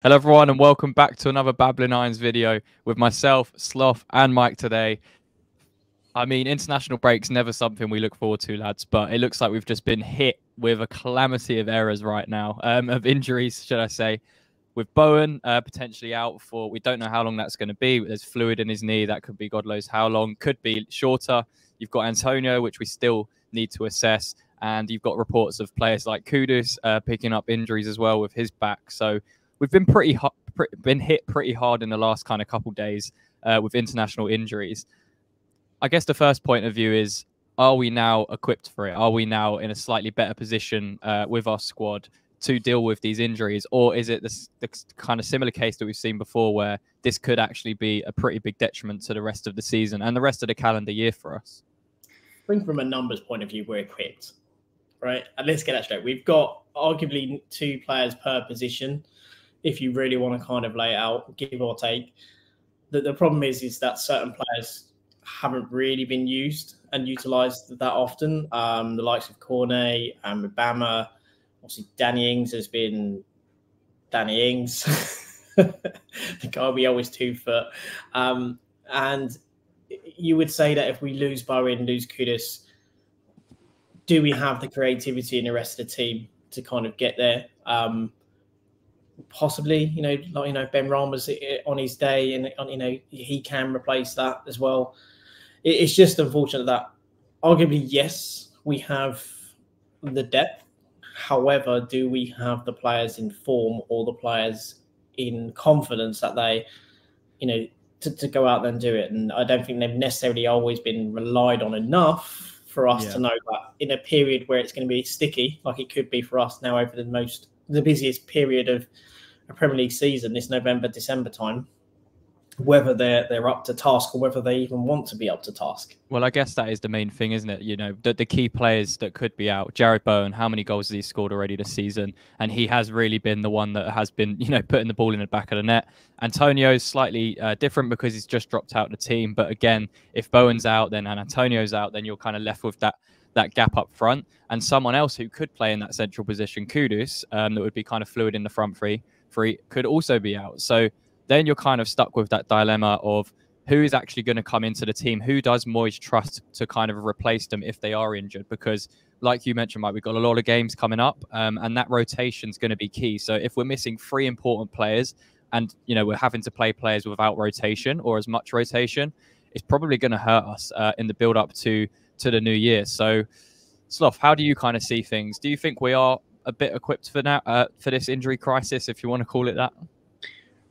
Hello everyone and welcome back to another Babbling Irons video with myself, Sloth and Mike today. I mean, international break's never something we look forward to, lads, but it looks like we've just been hit with a calamity of errors right now, of injuries, should I say. With Bowen potentially out for, we don't know how long that's going to be. There's fluid in his knee. That could be God knows how long. Could be shorter. You've got Antonio, which we still need to assess. And you've got reports of players like Kudus picking up injuries as well with his back. So we've been been hit pretty hard in the last kind of couple days with international injuries. I guess the first point of view is, are we now equipped for it? Are we now in a slightly better position with our squad to deal with these injuries? Or is it the kind of similar case that we've seen before where this could actually be a pretty big detriment to the rest of the season and the rest of the calendar year for us? I think from a numbers point of view, we're equipped, right? And let's get that straight. We've got arguably 2 players per position, if you really want to kind of lay it out, give or take. The problem is that certain players haven't really been used and utilised that often. The likes of Cornet and Mbama, obviously Danny Ings has been Danny Ings. The guy we always 2 foot. And you would say that if we lose Bowen, lose Kudus, do we have the creativity in the rest of the team to kind of get there? Possibly, Benrahma's on his day, and he can replace that as well. It's just unfortunate that arguably, yes, we have the depth. However, do we have the players in form or the players in confidence that they, to go out there and do it? And I don't think they've necessarily always been relied on enough for us to know that in a period where it's going to be sticky, like it could be for us now over the busiest period of a Premier League season, this November, December time, whether they're up to task or whether they even want to be up to task. Well, I guess that is the main thing, isn't it? The key players that could be out. Jarrod Bowen, how many goals has he scored already this season? And he has really been the one that has been, putting the ball in the back of the net. Antonio's slightly different because he's just dropped out the team. But again, if Bowen's out, and Antonio's out, then you're kind of left with that gap up front. And someone else who could play in that central position, Kudus, that would be kind of fluid in the front three, could also be out. So then you're kind of stuck with that dilemma of who is actually going to come into the team. Who does Moyes trust to kind of replace them if they are injured? Because like you mentioned, Mike, we've got a lot of games coming up and that rotation is going to be key. So if we're missing 3 important players and, we're having to play players without rotation or as much rotation, it's probably going to hurt us in the build up to the new year. So Sloth, how do you kind of see things? Do you think we are a bit equipped for now, for this injury crisis, if you want to call it that?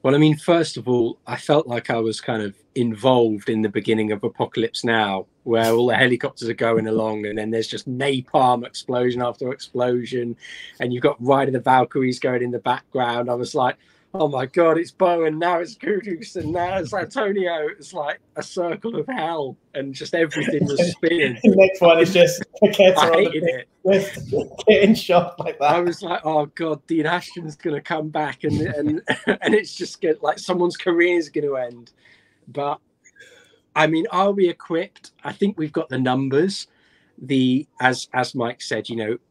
Well, I mean, first of all, I felt like I was kind of involved in the beginning of Apocalypse Now, where all the helicopters are going along and then there's just napalm explosion after explosion. And you've got Ride of the Valkyries going in the background. I was like, oh my God, it's Bowen, now it's Kudus, and now it's Antonio. It's like a circle of hell and just everything was spinning. The next one is just Paqueta I on hated it. Getting shot like that. I was like, oh God, Dean Ashton's going to come back and and it's just like someone's career is going to end. But I mean, are we equipped? I think we've got the numbers. As Mike said,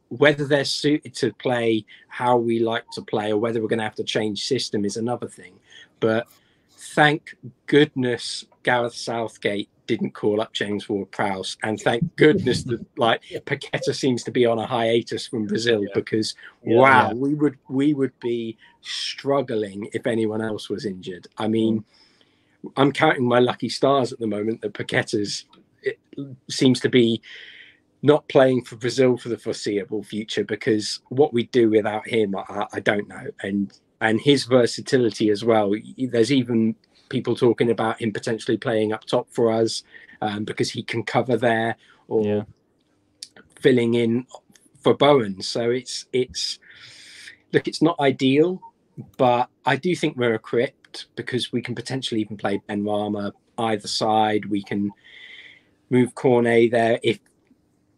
whether they're suited to play how we like to play or whether we're going to have to change system is another thing. But thank goodness Gareth Southgate didn't call up James Ward-Prowse, and thank goodness that Paqueta seems to be on a hiatus from Brazil because we would be struggling if anyone else was injured. I mean, I'm counting my lucky stars at the moment that it seems to be not playing for Brazil for the foreseeable future, because what we do without him, I don't know. And his versatility as well. There's even people talking about him potentially playing up top for us because he can cover there or filling in for Bowen. So it's not ideal, but I do think we're equipped because we can potentially even play Benrahma either side. We can move Cornet there if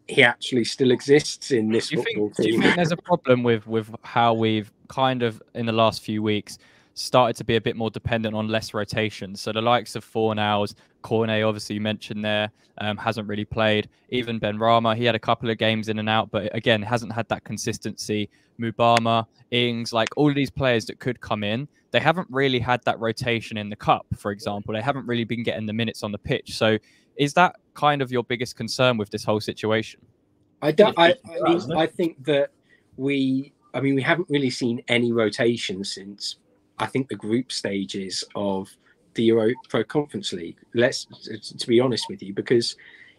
he actually still exists in this football team. Do you think there's a problem with how we've kind of in the last few weeks started to be a bit more dependent on less rotations. So the likes of Fornals, Cornet, obviously you mentioned there, hasn't really played. Even Benrahma, he had a couple of games in and out, but again, hasn't had that consistency. Mubama, Ings, like all of these players that could come in, they haven't really had that rotation in the cup, for example. They haven't really been getting the minutes on the pitch. So is that kind of your biggest concern with this whole situation? I think that we haven't really seen any rotation since I think the group stages of the Europa Conference League. To be honest with you, because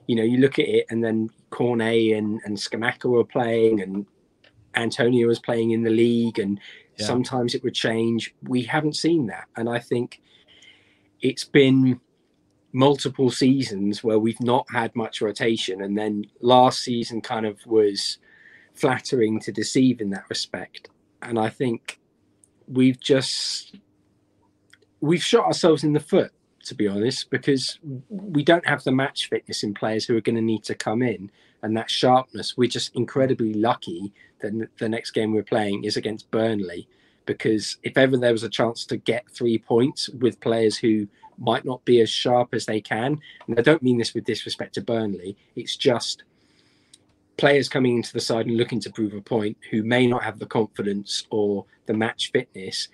you look at it, and then Cornet and Scamacca were playing, and Antonio was playing in the league, and sometimes it would change. We haven't seen that, and I think it's been multiple seasons where we've not had much rotation, and then last season kind of was flattering to deceive in that respect. And I think we've shot ourselves in the foot, to be honest, because we don't have the match fitness in players who are going to need to come in, and that sharpness. We're just incredibly lucky that the next game we're playing is against Burnley, because if ever there was a chance to get 3 points with players who might not be as sharp as they can, and I don't mean this with disrespect to Burnley, it's just players coming into the side and looking to prove a point who may not have the confidence or the match fitness,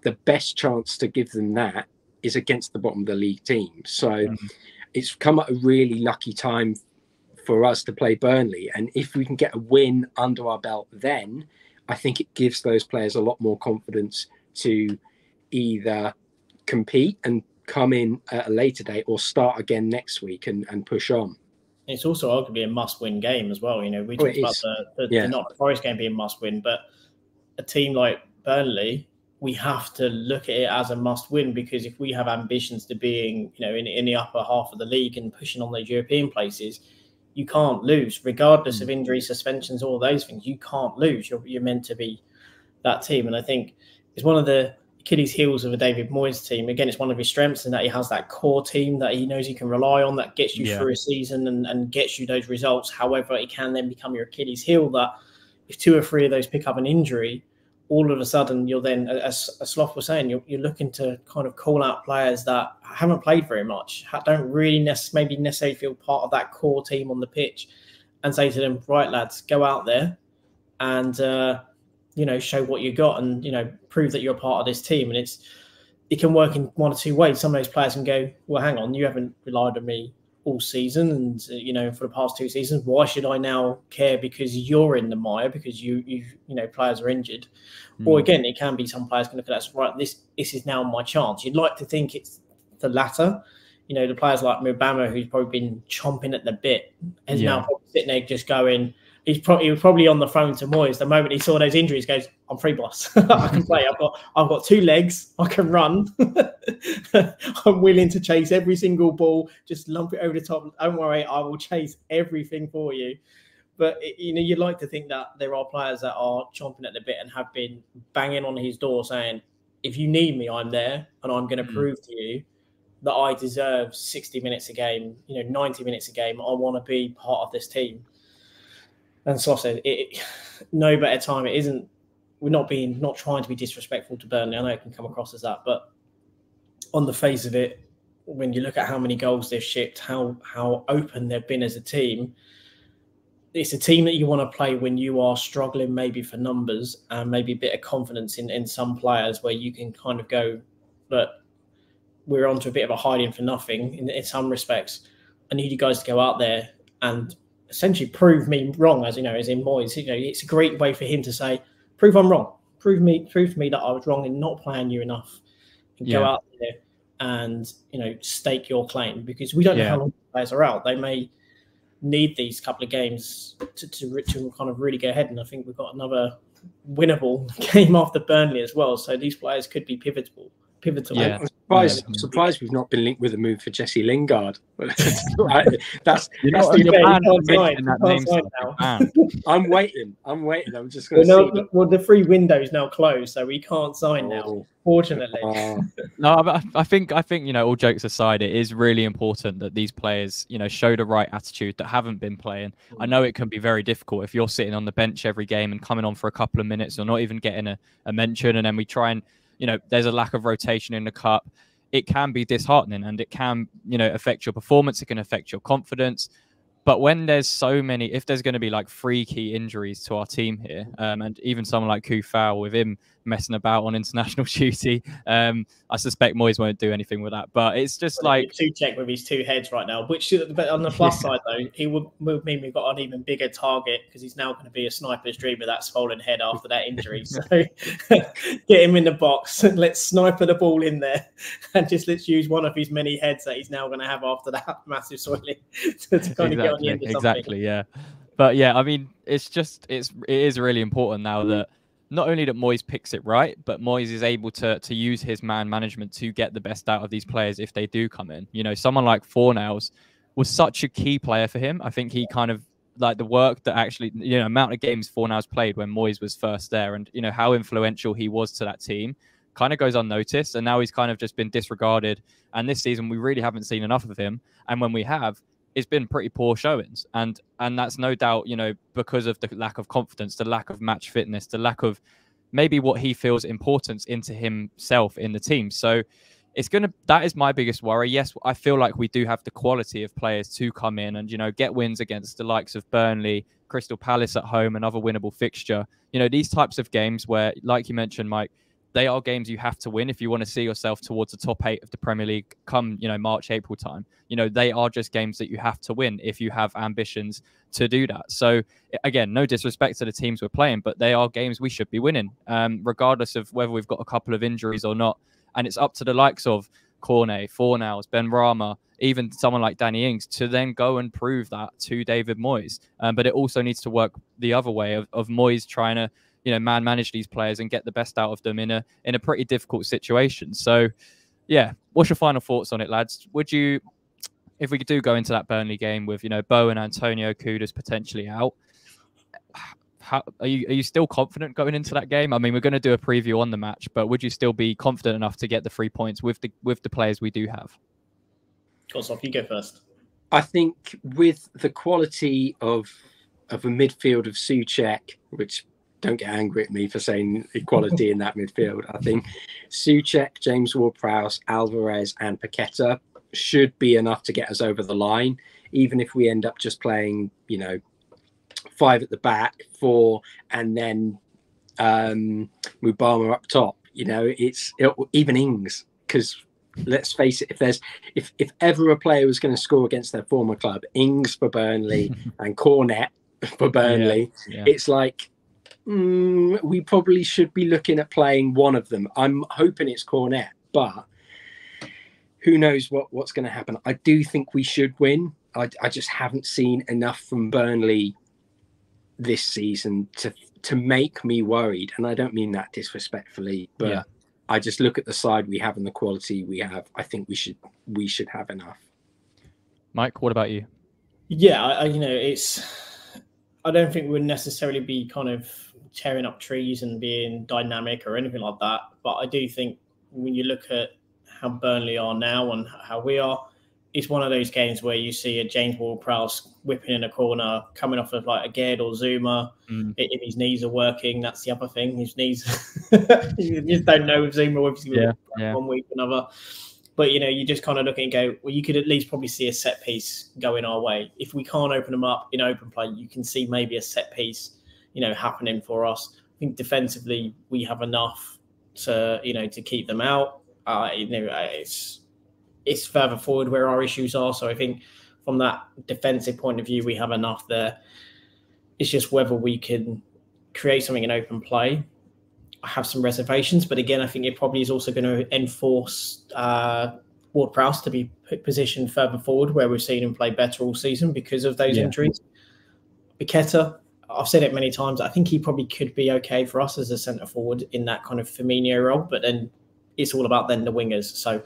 the best chance to give them that is against the bottom of the league team. So it's come at a really lucky time for us to play Burnley, and if we can get a win under our belt, then I think it gives those players a lot more confidence to either compete and come in at a later date or start again next week and push on. It's also arguably a must-win game as well. We talked about the Nottingham Forest game being must-win, but a team like Burnley, we have to look at it as a must-win, because if we have ambitions to being, in the upper half of the league and pushing on those European places, you can't lose, regardless of injury, suspensions, all those things. You can't lose. You're meant to be that team, and I think it's one of the Achilles' heels of a David Moyes team. Again, it's one of his strengths in that he has that core team that he knows he can rely on, that gets you through a season and gets you those results. However, it can then become your Achilles' heel that if 2 or 3 of those pick up an injury, all of a sudden you're then, as Sloth was saying, you're looking to kind of call out players that haven't played very much, don't really necessarily feel part of that core team on the pitch, and say to them, right, lads, go out there and show what you got, and prove that you're part of this team. And it can work in one or two ways. Some of those players can go, well, hang on, you haven't relied on me all season, and for the past 2 seasons, why should I now care because you're in the mire, because you players are injured? Or again, it can be some players can look at that, right, this is now my chance. You'd like to think it's the latter. The players like Mubama, who's probably been chomping at the bit, is now probably sitting there just going, he was probably on the phone to Moyes the moment he saw those injuries. Goes, I'm free, boss. I can play. I've got 2 legs. I can run. I'm willing to chase every single ball. Just lump it over the top. Don't worry, I will chase everything for you. But you'd like to think that there are players that are chomping at the bit and have been banging on his door, saying, "If you need me, I'm there, and I'm going to prove to you that I deserve 60 minutes a game. 90 minutes a game. I want to be part of this team." And so I said, no better time. It isn't. We're not trying to be disrespectful to Burnley. I know it can come across as that, but on the face of it, when you look at how many goals they've shipped, how open they've been as a team, it's a team that you want to play when you are struggling, maybe for numbers and maybe a bit of confidence in some players, where you can kind of go, look, we're onto a bit of a hiding for nothing in some respects. I need you guys to go out there and essentially prove me wrong, as in Moyes. It's a great way for him to say, prove I'm wrong. Prove to me that I was wrong in not playing you enough. And go out there and stake your claim, because we don't know how long the players are out. They may need these couple of games to kind of really go ahead. And I think we've got another winnable game after Burnley as well. So these players could be pivotal. Yeah. I'm surprised we've not been linked with a move for Jesse Lingard. That's I'm waiting. I'm just going to see. Well, the free window's now closed, so we can't sign now. Fortunately. No, I think all jokes aside, it is really important that these players show the right attitude that haven't been playing. I know it can be very difficult if you're sitting on the bench every game and coming on for a couple of minutes or not even getting a mention, and then we try and you know, there's a lack of rotation in the cup, it can be disheartening, and it can, you know, affect your performance. It can affect your confidence. But when there's so many, if there's going to be like 3 key injuries to our team here, and even someone like Kufal, with him messing about on international duty, I suspect Moyes won't do anything with that. But it's just like Souček with his 2 heads right now. Which, but on the plus side though, he would mean we've got an even bigger target, because he's now going to be a sniper's dream with that swollen head after that injury. So get him in the box and let's sniper the ball in there, and just let's use one of his many heads that he's now going to have after that massive swelling to kind of get on the end of something. Exactly, yeah. But yeah, I mean, it is really important now that not only that Moyes picks it right, but Moyes is able to use his man management to get the best out of these players if they do come in. You know, someone like Fornals was such a key player for him. I think he kind of, like, the work that actually, you know, amount of games Fornals played when Moyes was first there, and, you know, how influential he was to that team kind of goes unnoticed. And now he's kind of just been disregarded. And this season, we really haven't seen enough of him. And when we have, it's been pretty poor showings, and that's no doubt, you know, because of the lack of confidence, the lack of match fitness, the lack of maybe what he feels importance into himself in the team. So that is my biggest worry. Yes, I feel like we do have the quality of players to come in and, you know, get wins against the likes of Burnley, Crystal Palace at home, another winnable fixture. You know, these types of games where, like you mentioned, Mike, they are games you have to win if you want to see yourself towards the top 8 of the Premier League come, you know, March, April time. You know, they are just games that you have to win if you have ambitions to do that. So again, no disrespect to the teams we're playing, but they are games we should be winning, regardless of whether we've got a couple of injuries or not. And it's up to the likes of Cornet, Fornals, Benrahma, even someone like Danny Ings to then go and prove that to David Moyes. But it also needs to work the other way of Moyes trying to, you know, manage these players and get the best out of them in a pretty difficult situation. So, yeah, what's your final thoughts on it, lads? Would you, if we do go into that Burnley game with, you know, Bowen, Antonio, Kudus potentially out, are you still confident going into that game? I mean, we're going to do a preview on the match, but would you still be confident enough to get the 3 points with the players we do have? Kosoff, you go first. I think with the quality of a midfield of Souček, which, don't get angry at me for saying equality in that midfield, I think Souček, James Ward-Prowse, Alvarez and Paqueta should be enough to get us over the line, even if we end up just playing, you know, 5 at the back, 4, and then Mubama up top. You know, even Ings, because let's face it, if ever a player was going to score against their former club, Ings for Burnley and Cornet for Burnley, yeah. It's like, we probably should be looking at playing one of them. I'm hoping it's Cornet, but who knows what's going to happen. I do think we should win. I just haven't seen enough from Burnley this season to make me worried. And I don't mean that disrespectfully, but yeah. I just look at the side we have and the quality we have. I think we should have enough. Mike, what about you? Yeah, you know, I don't think we'd necessarily be kind of tearing up trees and being dynamic or anything like that. But I do think when you look at how Burnley are now and how we are, it's one of those games where you see a James Ward-Prowse whipping in a corner, coming off of like a Gerd or Zuma. If his knees are working, that's the other thing. His knees, you just don't know with Zuma if he's going to one week or another. But, you know, you just kind of look and go, well, you could at least probably see a set piece going our way. If we can't open them up in open play, you can see maybe a set piece, you know, happening for us. I think defensively we have enough to, you know, to keep them out. You know, it's further forward where our issues are. So I think from that defensive point of view, we have enough there. It's just whether we can create something in open play. I have some reservations, but again, I think it probably is also going to enforce Ward-Prowse to be positioned further forward where we've seen him play better all season because of those injuries. Paqueta, I've said it many times, I think he probably could be okay for us as a centre forward in that kind of Firmino role, but then it's all about then the wingers. So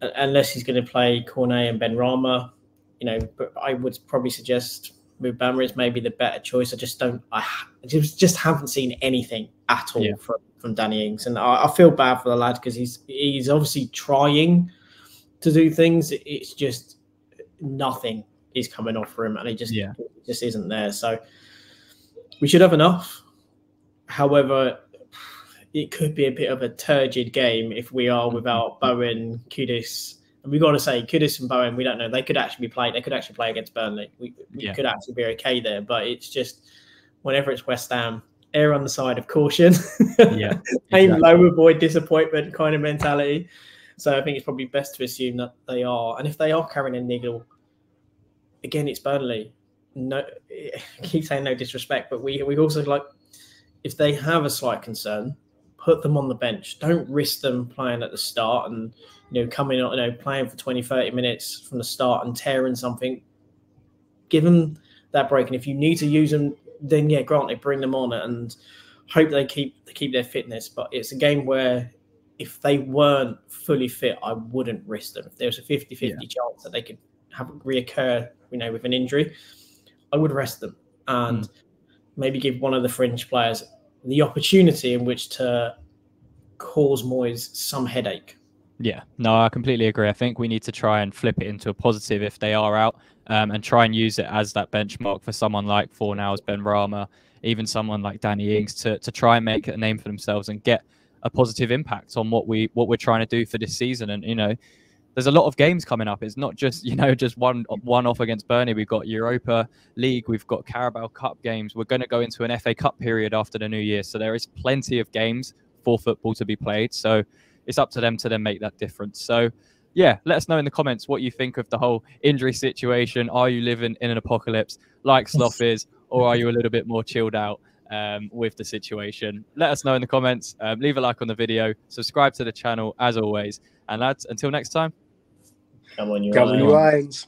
unless he's going to play Cornet and Benrahma, you know, but I would probably suggest Mubama is maybe the better choice. I just haven't seen anything at all from Danny Ings, and I feel bad for the lad because he's obviously trying to do things. It's just nothing is coming off for him, and it just isn't there. So we should have enough. However, it could be a bit of a turgid game if we are without Bowen, Kudus. And we've got to say, Kudus and Bowen, we don't know. They could actually play. They could actually play against Burnley. We could actually be okay there. But it's just whenever it's West Ham, err on the side of caution. Yeah, aim low, avoid disappointment kind of mentality. So I think it's probably best to assume that they are. And if they are carrying a niggle, again, it's Burnley. No, I keep saying no disrespect, but we also like if they have a slight concern, put them on the bench. Don't risk them playing at the start and coming on, playing for 20, 30 minutes from the start and tearing something. Give them that break, and if you need to use them, then yeah, granted, bring them on and hope they keep their fitness. But it's a game where if they weren't fully fit, I wouldn't risk them. If there was a 50-50 chance that they could have it reoccur, with an injury, I would rest them and maybe give one of the fringe players the opportunity in which to cause Moyes some headache. Yeah, no, I completely agree. I think we need to try and flip it into a positive if they are out, and try and use it as that benchmark for someone like Fornals, Benrahma, even someone like Danny Ings to try and make a name for themselves and get a positive impact on what we're trying to do for this season. And there's a lot of games coming up. It's not just just one off against Burnley. We've got Europa League, we've got Carabao Cup games. We're going to go into an FA Cup period after the new year, so there is plenty of games for football to be played. So it's up to them to then make that difference. So yeah, let us know in the comments what you think of the whole injury situation. Are you living in an apocalypse like Sloth is, or are you a little bit more chilled out with the situation? Let us know in the comments. Leave a like on the video, subscribe to the channel as always, and lads, until next time. Come on, you Lions.